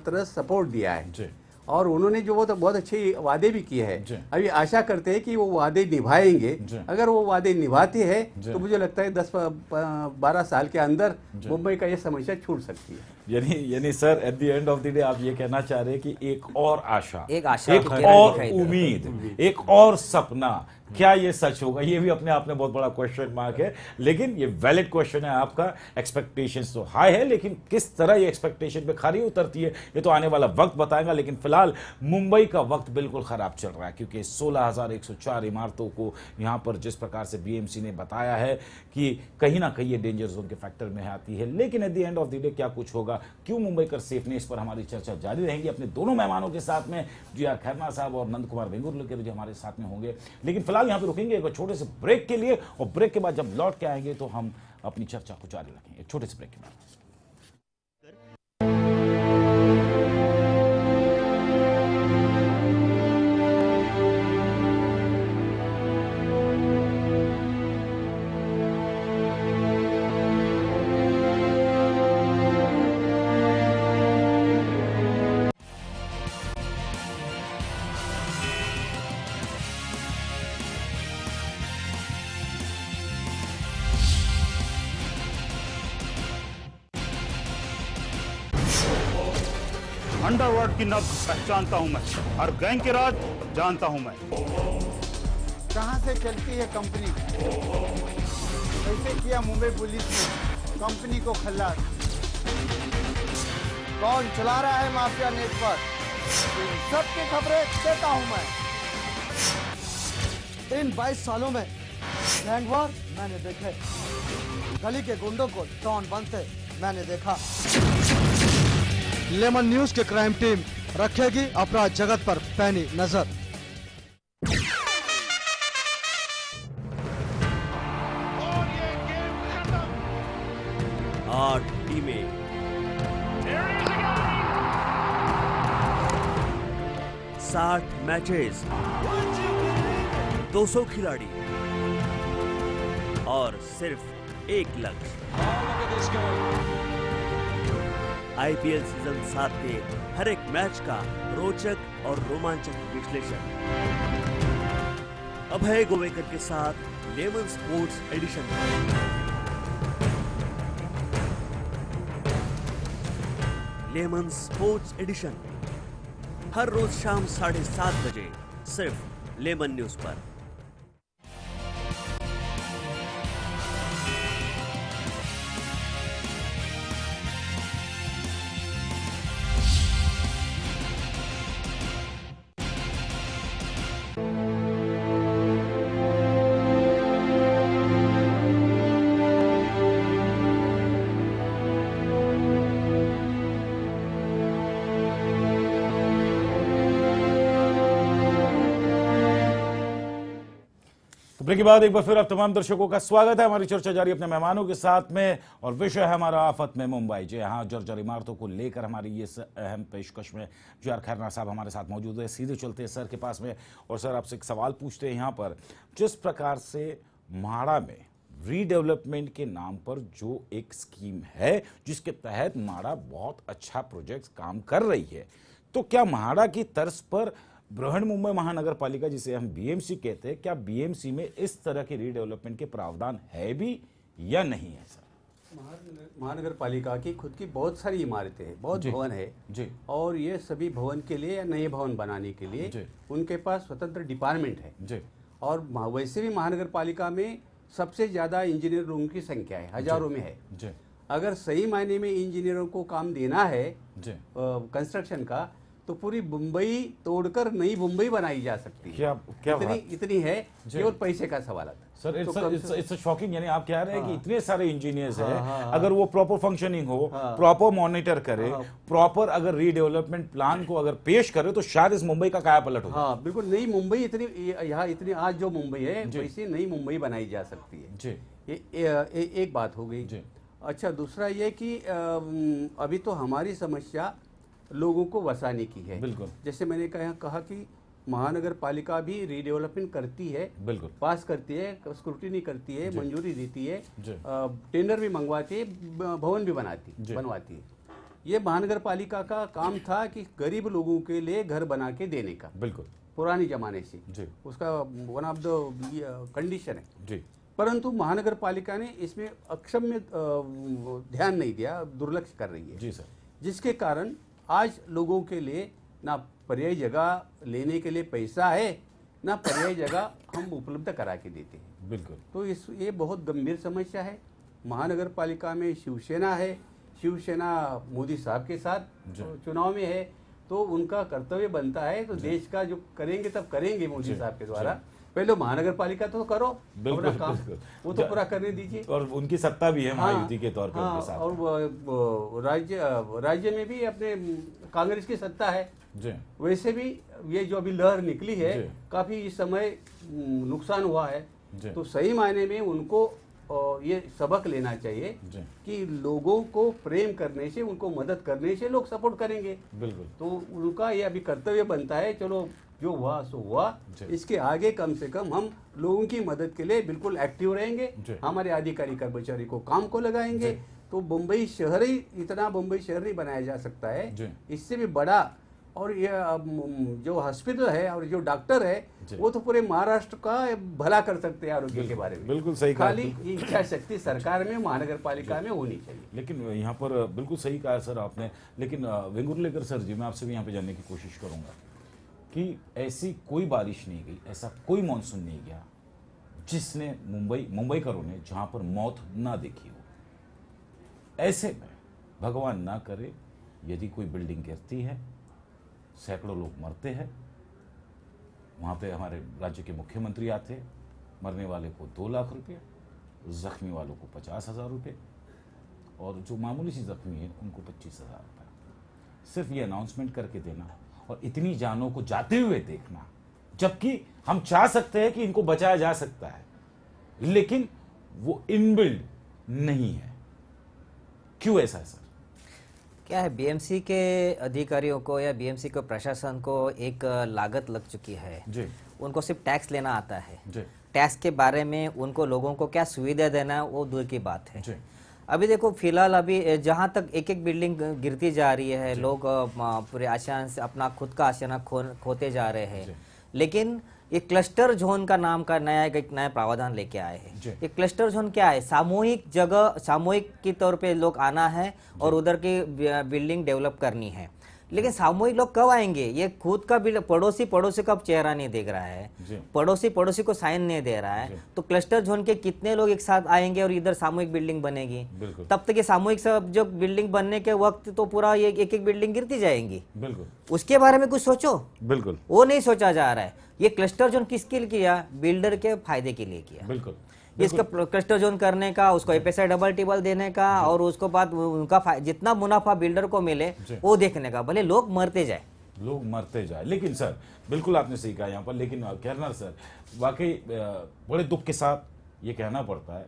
तरह सपोर्ट दिया है और उन्होंने जो बहुत अच्छे वादे भी किए हैं। अभी आशा करते हैं कि वो वादे निभाएंगे। अगर वो वादे निभाते हैं तो मुझे लगता है 10-12 साल के अंदर मुंबई का ये समस्या छूट सकती है। यानी sir, eight the end of the day आप ये कहना चाह रहे हैं कि एक और आशा, एक और उम्मीद, एक और सपना, क्या ये सच होगा? ये भी अपने आप में बहुत बड़ा क्वेश्चन मार्क है, लेकिन ये वैलिड क्वेश्चन है आपका। एक्सपेक्टेशंस तो हाई है, लेकिन किस तरह ये एक्सपेक्टेशन पे खरी उतरती है ये तो आने वाला वक्त बताएगा। लेकिन फिलहाल मुंबई का वक्त बिल्कुल खराब चल रहा है, क्योंकि 16,104 इमारतों को यहाँ पर जिस प्रकार से बीएमसी ने बताया है कि कहीं ना कहीं ये डेंजर जोन के फैक्टर में आती है। लेकिन eight the end of the day क्या कुछ होगा, क्यों मुंबई कर सेफ नहीं, इस पर हमारी चर्चा जारी रहेगी अपने दोनों मेहमानों के साथ में, जी खैरनार साहब और नंद कुमार वेंगुर्लेकर जो हमारे साथ में होंगे। लेकिन फिलहाल यहाँ पे रुकेंगे एक छोटे से ब्रेक के लिए, और ब्रेक के बाद जब लौट के आएंगे तो हम अपनी चर्चा को जारी रखेंगे। एक छोटे से ब्रेक के बाद। अंडरवर्ल्ड की नब्ज पहचानता हूं मैं, और गैंग के राज जानता हूं मैं। कहां से चलती है कंपनी, कैसे किया मुंबई पुलिस ने कंपनी को खल्लास, कौन चला रहा है माफिया नेटवर्क, सबकी खबरें देता हूं मैं। इन 22 सालों में गैंगवार मैंने देखे, गली के गुंडों को डॉन बनते मैंने देखा। लेमन न्यूज के क्राइम टीम रखेगी अपराध जगत पर पैनी नजर। और ये गेम खत्म। 60 मैचेस, 200 खिलाड़ी और सिर्फ एक लक्ष्य, आईपीएल सीजन 7 के हर एक मैच का रोचक और रोमांचक विश्लेषण। अभय गोवेकर के साथ Lemon Sports edition. Lemon Sports edition हर रोज शाम 7:30 बजे सिर्फ लेमन न्यूज पर। ब्रेक के बाद एक बार फिर आप तमाम दर्शकों का स्वागत है। हमारी चर्चा जारी अपने मेहमानों के साथ में और विषय है हमारा आफत में मुंबई। जी हाँ, जर्जर इमारतों को लेकर हमारी इस अहम पेशकश में जी.आर. खैरनार साहब हमारे साथ मौजूद है। सीधे चलते हैं सर के पास में और सर आपसे एक सवाल पूछते हैं। यहाँ पर जिस प्रकार से म्हाड़ा में रीडेवलपमेंट के नाम पर जो एक स्कीम है जिसके तहत म्हाड़ा बहुत अच्छा प्रोजेक्ट काम कर रही है, तो क्या म्हाड़ा की तर्ज पर बृहन मुंबई महानगर पालिका जिसे हम बीएमसी कहते हैं, क्या बीएमसी में इस तरह के रीडेवलपमेंट के प्रावधान है भी या नहीं है सर? महानगर पालिका की खुद की बहुत सारी इमारतें हैं, बहुत भवन है जी, और ये सभी भवन के लिए या नए भवन बनाने के लिए उनके पास स्वतंत्र डिपार्टमेंट है जी। और वैसे भी महानगर पालिका में सबसे ज्यादा इंजीनियर रूम की संख्या है, हजारों में है जी। अगर सही मायने में इंजीनियरों को काम देना है कंस्ट्रक्शन का, तो पूरी मुंबई तोड़कर नई मुंबई बनाई जा सकती है। क्या इतनी है, केवल पैसे का सवाल आता है। Sir it's shocking. यानी आप कह रहे हैं कि इतने सारे इंजीनियर्स हैं, अगर वो प्रॉपर फंक्शनिंग हो, प्रॉपर मॉनिटर करे, प्रॉपर अगर रीडेवलपमेंट प्लान को अगर पेश करे, तो शायद इस मुंबई का कायापलट हो। हाँ बिल्कुल, नई मुंबई यहाँ इतनी आज जो मुंबई है वैसी नई मुंबई बनाई जा सकती है जी। ये एक बात हो गई। अच्छा, दूसरा ये कि अभी तो हमारी समस्या लोगों को वसाने की है। बिल्कुल, जैसे मैंने कहा कि महानगर पालिका भी रीडेवलपमेंट करती है, बिल्कुल पास करती है, स्क्रूटिनी करती है, मंजूरी देती है, टेंडर भी मंगवाती है, भवन भी बनवाती है। ये महानगर पालिका का काम था कि गरीब लोगों के लिए घर बना के देने का, बिल्कुल पुरानी जमाने से उसका वन ऑफ द कंडीशन है जी। परंतु महानगर पालिका ने इसमें अक्षम्य ध्यान नहीं दिया, दुर्लक्ष्य कर रही है जी सर, जिसके कारण आज लोगों के लिए ना पर्यायी जगह लेने के लिए पैसा है, ना पर्यायी जगह हम उपलब्ध करा के देते हैं। बिल्कुल, तो ये बहुत गंभीर समस्या है। महानगर पालिका में शिवसेना है, शिवसेना मोदी साहब के साथ चुनाव में है, तो उनका कर्तव्य बनता है, तो देश का जो करेंगे तब करेंगे मोदी साहब के द्वारा, पहले महानगर पालिका तो करो, अपना काम वो तो पूरा करने दीजिए। और उनकी सत्ता भी है महायुति के तौर पर उनके साथ। और राज्य में भी अपने कांग्रेस की सत्ता है जी। वैसे भी ये जो अभी लहर निकली है, काफी इस समय नुकसान हुआ है, तो सही मायने में उनको ये सबक लेना चाहिए कि लोगों को प्रेम करने से, उनको मदद करने से लोग सपोर्ट करेंगे। बिल्कुल, तो उनका ये अभी कर्तव्य बनता है, चलो जो हुआ सो हुआ, इसके आगे कम से कम हम लोगों की मदद के लिए बिल्कुल एक्टिव रहेंगे, हमारे अधिकारी कर्मचारी को काम को लगाएंगे, तो मुंबई शहर ही इतना मुंबई शहर नहीं बनाया जा सकता है, इससे भी बड़ा। और ये जो हॉस्पिटल है और जो डॉक्टर है, वो तो पूरे महाराष्ट्र का भला कर सकते हैं आरोग्य के बारे में। बिल्कुल सही कहा, खाली इच्छा शक्ति सरकार में, महानगर पालिका में होनी चाहिए। लेकिन यहाँ पर बिल्कुल सही कहा सर आपने। लेकिन वेंगुर्लेकर सर जी, मैं आपसे भी यहाँ पे जानने की कोशिश करूंगा कि ऐसी कोई बारिश नहीं गई, ऐसा कोई मानसून नहीं गया जिसने मुंबईकरों ने जहां पर मौत ना देखी हो। ऐसे में भगवान ना करे यदि कोई बिल्डिंग गिरती है, सैकड़ों लोग मरते हैं, वहां पे हमारे राज्य के मुख्यमंत्री आते हैं, मरने वाले को 2 लाख रुपये, जख्मी वालों को 50,000 रुपये, और जो मामूली सी जख्मी है उनको 25,000 रुपये। सिर्फ ये अनाउंसमेंट करके देना और इतनी जानों को जाते हुए देखना, जबकि हम चाह सकते हैं कि इनको बचाया जा सकता है, लेकिन वो इनबिल्ड नहीं है। क्यों ऐसा है सर? क्या है, बीएमसी के अधिकारियों को या बीएमसी के प्रशासन को एक लागत लग चुकी है जी उनको सिर्फ टैक्स लेना आता है। जी टैक्स के बारे में उनको लोगों को क्या सुविधा देना वो दूर की बात है। जी अभी देखो फिलहाल अभी जहाँ तक एक एक बिल्डिंग गिरती जा रही है, लोग पूरे आशियान से अपना खुद का आशियाना खोते जा रहे हैं। लेकिन ये क्लस्टर जोन का नाम का एक नया प्रावधान लेके आए हैं। ये क्लस्टर जोन क्या है, सामूहिक जगह, सामूहिक के तौर पे लोग आना है और उधर की बिल्डिंग डेवलप करनी है। लेकिन सामूहिक लोग कब आएंगे, ये खुद का पड़ोसी का चेहरा नहीं देख रहा है, पड़ोसी को साइन नहीं दे रहा है, तो क्लस्टर जोन के कितने लोग एक साथ आएंगे और इधर सामूहिक बिल्डिंग बनेगी। तब तक ये सामूहिक सब जो बिल्डिंग बनने के वक्त तो पूरा ये एक एक बिल्डिंग गिरती जाएंगी। बिल्कुल उसके बारे में कुछ सोचो। बिल्कुल वो नहीं सोचा जा रहा है। ये क्लस्टर जोन किसके लिए किया, बिल्डर के फायदे के लिए किया। बिल्कुल इसका क्लस्टर जोन करने का, उसको एफएसआई डबल टेबल देने का और उसको बाद उनका जितना मुनाफा बिल्डर को मिले वो देखने का, भले लोग मरते जाए। लेकिन सर बिल्कुल आपने सही कहा यहाँ पर, लेकिन कहना सर वाकई बड़े दुख के साथ ये कहना पड़ता है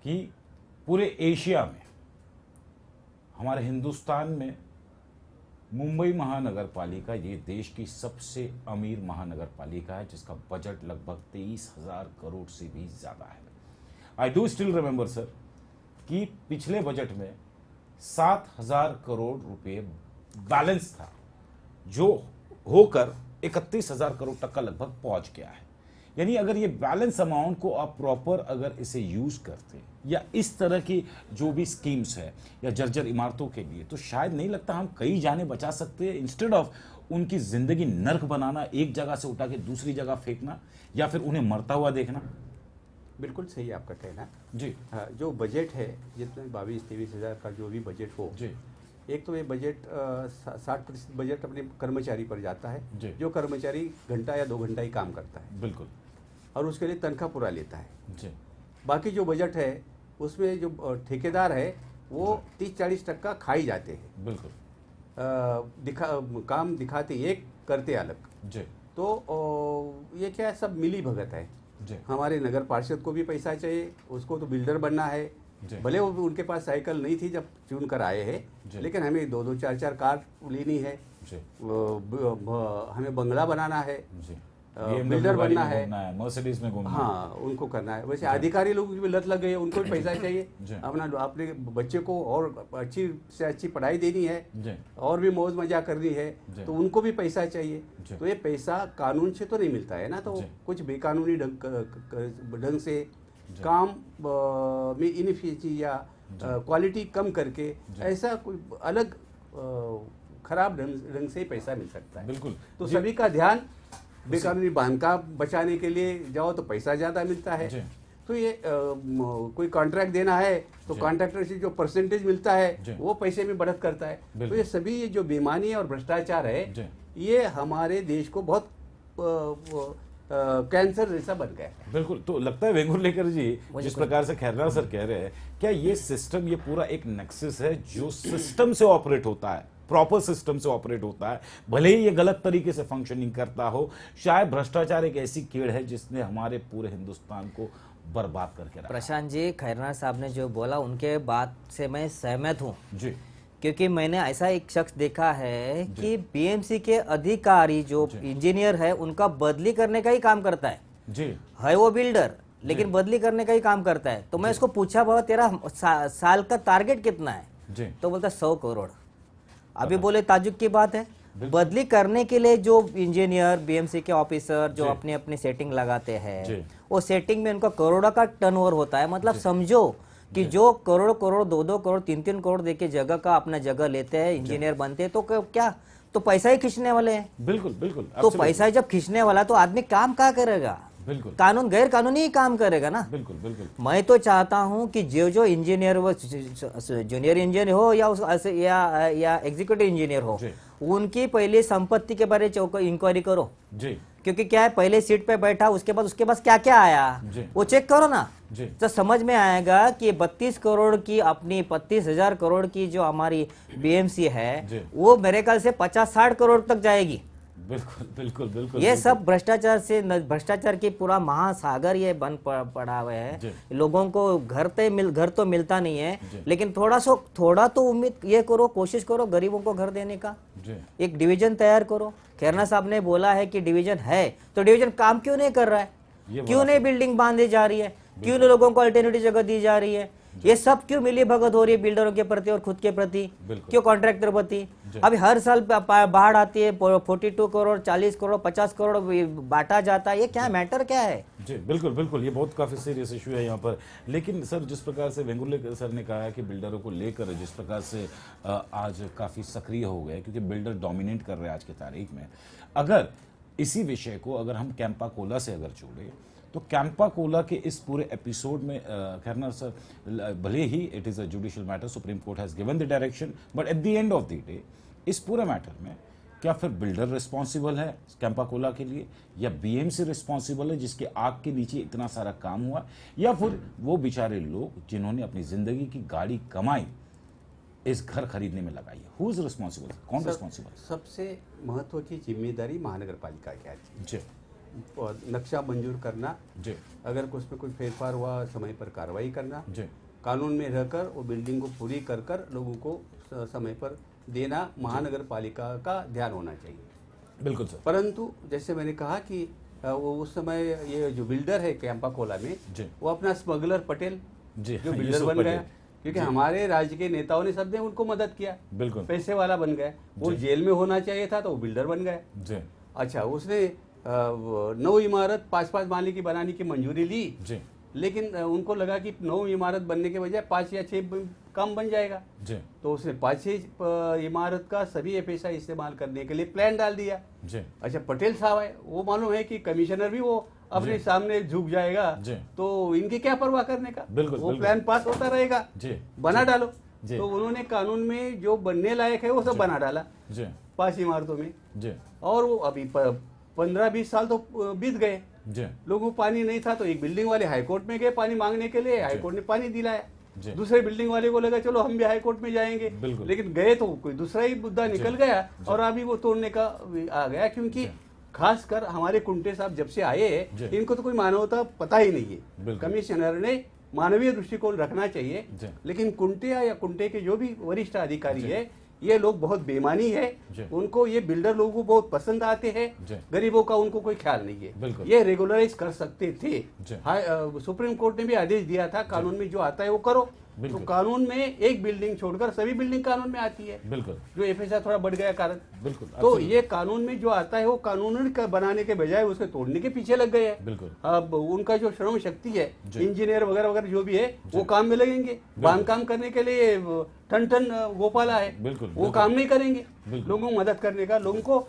कि पूरे एशिया में, हमारे हिंदुस्तान में मुंबई महानगर पालिका ये देश की सबसे अमीर महानगर पालिका है, जिसका बजट लगभग 23,000 करोड़ से भी ज्यादा है। I do still remember sir कि पिछले बजट में 7,000 करोड़ रुपए बैलेंस था, जो होकर 31,000 करोड़ तक का लगभग पहुंच गया है। यानी अगर ये बैलेंस अमाउंट को आप प्रॉपर अगर इसे यूज करते या इस तरह की जो भी स्कीम्स है या जर्जर इमारतों के लिए, तो शायद नहीं लगता हम कई जाने बचा सकते हैं, इंस्टेड ऑफ उनकी जिंदगी नर्क बनाना, एक जगह से उठा के दूसरी जगह फेंकना या फिर उन्हें मरता हुआ देखना। बिल्कुल सही है आपका कहना जी। जो बजट है जितने 22-23 हज़ार का जो भी बजट हो जी, एक तो ये बजट 60% बजट अपने कर्मचारी पर जाता है, जो कर्मचारी घंटा या 2 घंटा ही काम करता है। बिल्कुल। और उसके लिए तनख्वाह पूरा लेता है जी। बाकी जो बजट है उसमें जो ठेकेदार है वो 30-40% खाई जाते हैं। बिल्कुल। काम दिखाते एक, करते अलग। जी। तो ये क्या है, सब मिली भगत है। जी। हमारे नगर पार्षद को भी पैसा चाहिए, उसको तो बिल्डर बनना है। भले वो उनके पास साइकिल नहीं थी जब चुन कर आए हैं, लेकिन हमें 2-2, 4-4 कार लेनी है, हमें बंगला बनाना है, बिल्डर बनना है, मर्सिडीज में घूमना, हाँ उनको करना है। वैसे अधिकारी लोगों की भी लत लग गई है, उनको भी पैसा चाहिए। अपने बच्चे को और अच्छी से अच्छी पढ़ाई देनी है और भी मौज मजा करनी है, तो उनको भी पैसा चाहिए। तो ये पैसा कानून से तो नहीं मिलता है ना, तो कुछ बेकानूनी ढंग से काम में इनएफिशिएंसी या क्वालिटी कम करके ऐसा कोई अलग खराब ढंग से पैसा मिल सकता है। बिल्कुल। तो सभी का ध्यान बेकानूनी बांधकाम बचाने के लिए जाओ तो पैसा ज्यादा मिलता है। तो ये कोई कॉन्ट्रैक्ट देना है तो कॉन्ट्रैक्टर से जो परसेंटेज मिलता है वो पैसे में बढ़त करता है। तो ये सभी जो बेईमानी और भ्रष्टाचार है ये हमारे देश को बहुत कैंसर जैसा बन गया है। बिल्कुल। तो लगता है वेंगुर्लेकर जी जिस प्रकार से खैरनार सर कह रहे हैं, क्या ये सिस्टम, ये पूरा एक नेक्सस है जो सिस्टम से ऑपरेट होता है, प्रॉपर सिस्टम से ऑपरेट होता है, भले ही ये गलत तरीके से फंक्शनिंग करता हो। शायद भ्रष्टाचार एक ऐसी कीड़ है जिसने हमारे पूरे हिंदुस्तान को बर्बाद करके रखा। प्रशांत जी, खैरनार साहब ने जो बोला उनके बात से मैं सहमत हूँ जी, क्योंकि मैंने ऐसा एक शख्स देखा है कि बीएमसी के अधिकारी जो इंजीनियर है उनका बदली करने का ही काम करता है जी, है वो बिल्डर, लेकिन बदली करने का ही काम करता है। तो मैं उसको पूछा, बाबा तेरा साल का टारगेट कितना है जी, तो बोलता 100 करोड़। अभी बोले ताजुब की बात है, बदली करने के लिए जो इंजीनियर बीएमसी के ऑफिसर जो अपनी अपनी सेटिंग लगाते हैं, वो सेटिंग में उनका करोड़ों का टर्नओवर होता है। मतलब समझो कि जो करोड़ 2-2 करोड़ 3-3 करोड़ देके जगह का अपना जगह लेते हैं, इंजीनियर बनते हैं, तो क्या तो पैसा ही खींचने वाले हैं। बिल्कुल बिल्कुल। तो पैसा जब खींचने वाला तो आदमी काम क्या करेगा, बिल्कुल कानून गैर कानूनी ही काम करेगा ना। बिल्कुल बिल्कुल। मैं तो चाहता हूं कि जो इंजीनियर वो जूनियर इंजीनियर हो या एग्जीक्यूटिव इंजीनियर हो, उनकी पहले संपत्ति के बारे में इंक्वायरी करो जी, क्योंकि क्या है, पहले सीट पे बैठा उसके पास क्या क्या आया वो चेक करो ना, तो समझ में आएगा कि 32 करोड़ की अपनी 35,000 करोड़ की जो हमारी बीएमसी है वो मेरे ख्याल से 50-60 करोड़ तक जाएगी। बिल्कुल बिल्कुल बिल्कुल। ये सब भ्रष्टाचार से भ्रष्टाचार की पूरा महासागर ये बन पड़ा हुआ है। लोगों को घर तो मिलता नहीं है, लेकिन थोड़ा तो उम्मीद ये करो, कोशिश करो गरीबों को घर देने का। एक डिवीजन तैयार करो। खैरना साहब ने बोला है कि डिवीजन है, तो डिवीजन काम क्यों नहीं कर रहा है? क्यों नहीं बिल्डिंग बांधी जा रही है? क्यों नहीं लोगों को अल्टरनेटिव जगह दी जा रही है? ये सब क्यों मिली भगत हो रही है बिल्डरों के प्रति और खुद के प्रति? क्यों कॉन्ट्रैक्टर प्रति? अभी हर साल बाढ़ आती है, 42 करोड़ 40 करोड़ 50 करोड़ बांटा जाता है। ये क्या मैटर क्या है? जी बिल्कुल बिल्कुल, ये बहुत काफी सीरियस इशू है यहाँ पर। लेकिन सर, जिस प्रकार से वेंगुर्ले सर ने कहा है कि बिल्डरों को लेकर जिस प्रकार से आज काफी सक्रिय हो गए, क्योंकि बिल्डर डोमिनेट कर रहे हैं आज की तारीख में। अगर इसी विषय को अगर हम कैंपा कोला से अगर जोड़े, तो कैंपा कोला के इस पूरे एपिसोड में खैरनार सर, भले ही it is a judicial matter, Supreme Court has given the direction, but at the end of the day इस पूरे मैटर में क्या फिर बिल्डर रिस्पॉन्सिबल है कैंपा कोला के लिए, या बीएमसी रिस्पॉन्सिबल है जिसके आग के नीचे इतना सारा काम हुआ, या फिर वो बेचारे लोग जिन्होंने अपनी जिंदगी की गाड़ी कमाई इस घर खरीदने में लगाई है? Who is responsible? कौन रिस्पॉन्सिबल? सबसे महत्व की जिम्मेदारी महानगर पालिका की है जी। और नक्शा मंजूर करना, जी। अगर उसमें कोई फेरफार हुआ समय पर कार्रवाई करना, जी। कानून में रहकर वो बिल्डिंग को पूरी कर कर लोगों को समय पर देना महानगर पालिका का ध्यान होना चाहिए। बिल्कुल सर। परंतु जैसे मैंने कहा कि वो उस समय ये जो बिल्डर है कैंपा कोला में, वो अपना स्मगलर पटेल जी, जो बिल्डर बन गया, क्योंकि हमारे राज्य के नेताओं ने सबने उनको मदद किया, बिल्कुल पैसे वाला बन गया। वो जेल में होना चाहिए था तो वो बिल्डर बन गया। अच्छा, उसने 9 इमारत 5-5 माले की बनाने की मंजूरी ली जी। लेकिन उनको लगा कि 9 इमारत बनने के बजाय 5 या 6 काम बन जाएगा जी। तो उसने 5-6 इमारत का सभी एफएसआई इस्तेमाल करने के लिए प्लान डाल दिया जी। अच्छा, पटेल साहब है, वो मालूम है कि कमिश्नर भी वो अपने सामने झुक जाएगा, तो इनकी क्या परवाह करने का, वो प्लान पास होता रहेगा, बना डालो। तो उन्होंने कानून में जो बनने लायक है वो सब बना डाला 5 इमारतों में। और वो अभी 15-20 साल तो बीत गए, लोगों को पानी नहीं था, तो एक बिल्डिंग वाले हाईकोर्ट में गए पानी मांगने के लिए, हाईकोर्ट ने पानी दिलाया। दूसरे बिल्डिंग वाले को लगा चलो हम भी हाईकोर्ट में जाएंगे, लेकिन गए तो कोई दूसरा ही मुद्दा निकल गया और अभी वो तोड़ने का आ गया। क्योंकि खासकर हमारे कुंटे साहब जब से आए इनको तो कोई मानवता पता ही नहीं है। कमिश्नर ने मानवीय दृष्टिकोण रखना चाहिए, लेकिन कुंटे या कुंटे के जो भी वरिष्ठ अधिकारी है, ये लोग बहुत बेईमानी है, उनको ये बिल्डर लोगों को बहुत पसंद आते हैं, गरीबों का उनको कोई ख्याल नहीं है। ये रेगुलराइज कर सकते थे। सुप्रीम कोर्ट ने भी आदेश दिया था कानून में जो आता है वो करो, तो कानून में एक बिल्डिंग छोड़कर सभी बिल्डिंग कानून में आती है। बिल्कुल, जो एफएसआई थोड़ा बढ़ गया कारण। बिल्कुल, तो ये कानून में जो आता है वो कानून बनाने के बजाय उसके तोड़ने के पीछे लग गए हैं। बिल्कुल, अब उनका जो श्रम शक्ति है, इंजीनियर वगैरह वगैरह जो भी है, वो काम में लगेंगे। बांध काम करने के लिए टन गोपाला है, वो काम नहीं करेंगे। लोगों को मदद करने का, लोगों को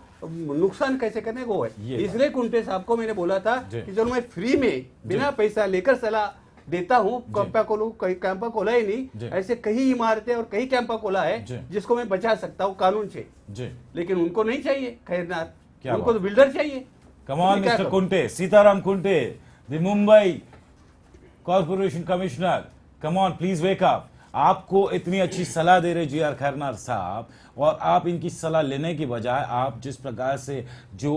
नुकसान कैसे करने को है। इसलिए कुंटे साहब को मैंने बोला था कि चलो मैं फ्री में बिना पैसा लेकर सलाह देता हूँ। कैंपा कोला ही नहीं, ऐसे कई इमारतें और कई कैंपा कोला है जिसको मैं बचा सकता हूँ कानून से, लेकिन उनको नहीं चाहिए खैरनार, उनको तो बिल्डर चाहिए। Come on mister Kunte, Sitaram Kunte, the Mumbai corporation commissioner, come on please wake up. आपको इतनी अच्छी सलाह दे रहे जी आर खैरनार साहब, और आप इनकी सलाह लेने की बजाय आप जिस प्रकार से जो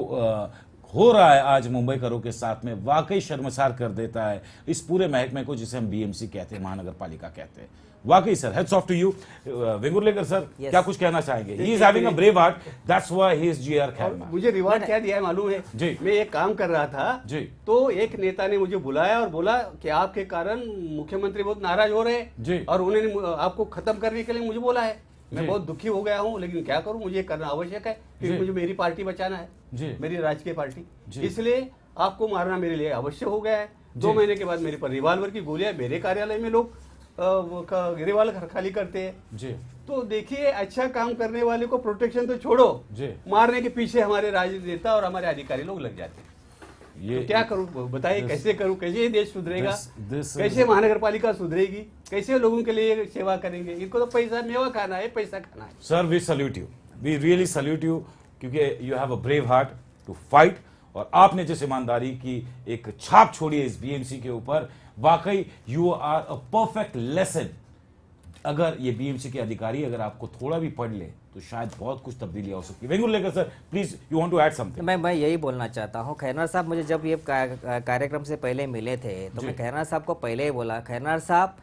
हो रहा है आज मुंबई करों के साथ में, वाकई शर्मसार कर देता है इस पूरे महकमे को जिसे हम बीएमसी कहते हैं, महानगर पालिका कहते हैं। वाकई sir, heads off to you. Vengurlekar sir, क्या कुछ कहना चाहेंगे? He is having a brave heart, that's why he is G R Khairnar. मुझे रिवार्ड क्या दिया है मालूम है जी? मैं एक काम कर रहा था जी, तो एक नेता ने मुझे बुलाया और बोला कि आपके कारण मुख्यमंत्री बहुत नाराज हो रहे हैं और उन्होंने आपको खत्म करने के लिए मुझे बोला है। मैं बहुत दुखी हो गया हूँ, लेकिन क्या करूँ, मुझे करना आवश्यक है क्योंकि मुझे मेरी पार्टी बचाना है, मेरी राजकीय पार्टी, इसलिए आपको मारना मेरे लिए अवश्य हो गया है। 2 महीने के बाद मेरे पर रिवाल्वर की गोलियां, मेरे कार्यालय में लोग रिवाल्वर खाली करते हैं। तो देखिए, अच्छा काम करने वाले को प्रोटेक्शन तो छोड़ो, मारने के पीछे हमारे राजनेता और हमारे अधिकारी लोग लग जाते हैं। ये तो क्या करूं बताइए, कैसे करूं, कैसे ये देश सुधरेगा, कैसे महानगर पालिका सुधरेगी, कैसे लोगों के लिए सेवा करेंगे? इनको तो पैसा मेवा खाना है, पैसा खाना है। Sir, we salute you, we really salute you, क्योंकि you have a brave heart to fight, और आपने जिस ईमानदारी की एक छाप छोड़ी है इस बीएमसी के ऊपर, वाकई you are a perfect lesson अगर ये बीएमसी के अधिकारी अगर आपको थोड़ा भी पढ़ ले तो शायद बहुत कुछ तब्दीली हो सकती है। Vengurlekar sir, please you want to add something. मैं यही बोलना चाहता हूँ। खैरनार साहब मुझे जब ये कार्यक्रम से पहले मिले थे तो मैं खैरनार साहब को पहले ही बोला, खैरनार साहब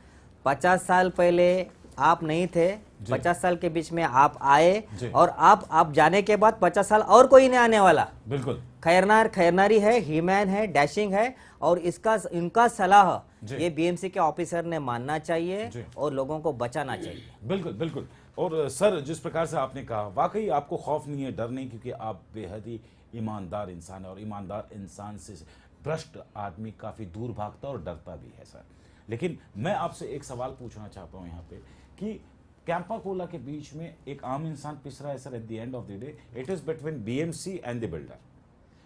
50 साल पहले आप नहीं थे, 50 साल के बीच में आप आए और आप जाने के बाद 50 साल और कोई नहीं आने वाला। बिल्कुल, खैरनारी है, हीमैन है, डैशिंग है, और इनका सलाह ये बीएमसी के ऑफिसर ने मानना चाहिए और लोगों को बचाना चाहिए। बिल्कुल बिल्कुल। और सर, जिस प्रकार से आपने कहा, वाकई आपको खौफ नहीं है, डर नहीं, क्योंकि आप बेहद ही ईमानदार इंसान है और ईमानदार इंसान से भ्रष्ट आदमी काफी दूर भागता और डरता भी है सर। लेकिन मैं आपसे एक सवाल पूछना चाहता हूं यहाँ पे कि कैंपा कोला के बीच में एक आम इंसान पिस रहा है sir. Eight the end of the day it is between BMC and the builder,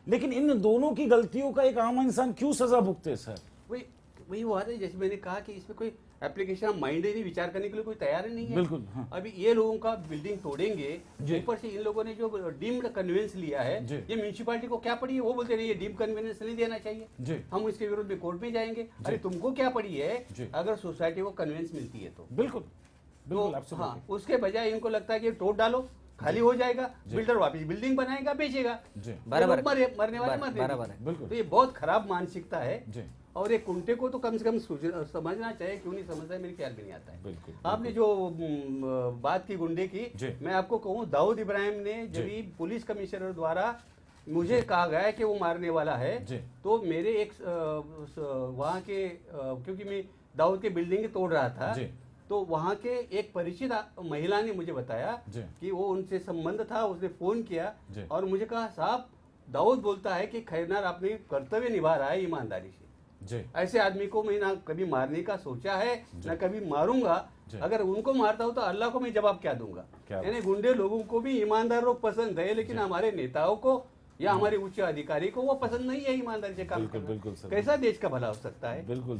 लेकिन इन दोनों की गलतियों का एक आम इंसान क्यों सजा भुगते सर? वही हुआ था, जैसे मैंने कहा कि इसमें कोई एप्लीकेशन माइंड ही नहीं, विचार करने के लिए कोई तैयार ही नहीं है। बिल्कुल, हाँ। अभी ये लोगों का बिल्डिंग तोड़ेंगे, ऊपर से इन लोगों ने जो डीम्ड कन्वेंस लिया है, ये म्यूनिसिपालिटी को क्या पड़ी है? वो बोलते नहीं, ये डीम्ड कन्वेंस नहीं देना चाहिए, हम इसके विरोध में कोर्ट में जाएंगे। अरे तुमको क्या पड़ी है अगर सोसाइटी को कन्वेंस मिलती है तो? बिल्कुल बिल्कुल। हाँ, उसके बजाय इनको लगता है कि तोड़ डालो, खाली हो जाएगा, बिल्डर वापस बिल्डिंग बनाएगा, बेचेगा, बराबर, मरने वाले मर बराबर। तो ये बहुत खराब मानसिकता है। और एक कुंटे को तो कम से कम समझना चाहिए, क्यों नहीं समझता मेरे ख्याल में नहीं आता है। बिल्कुल। आपने जो बात की गुंडे की, मैं आपको कहूँ, दाऊद इब्राहिम ने जब पुलिस कमिश्नर द्वारा मुझे कहा गया कि वो मारने वाला है, तो मेरे एक वहाँ के, क्योंकि मैं दाऊद के बिल्डिंग तोड़ रहा था, तो वहाँ के एक परिचित महिला ने मुझे बताया कि वो उनसे संबंध था, उसने फोन किया और मुझे कहा, साहब दाऊद बोलता है कि खैरनार अपने कर्तव्य निभा रहा है ईमानदारी से, ऐसे आदमी को मैं ना कभी मारने का सोचा है ना कभी मारूंगा, अगर उनको मारता हूं तो अल्लाह को मैं जवाब क्या दूंगा। यानी गुंडे लोगों को भी ईमानदार लोग पसंद है, लेकिन हमारे नेताओं को या हमारे उच्च अधिकारी को वो पसंद नहीं है ईमानदारी से काम करना। कैसा देश का भला हो सकता है? बिल्कुल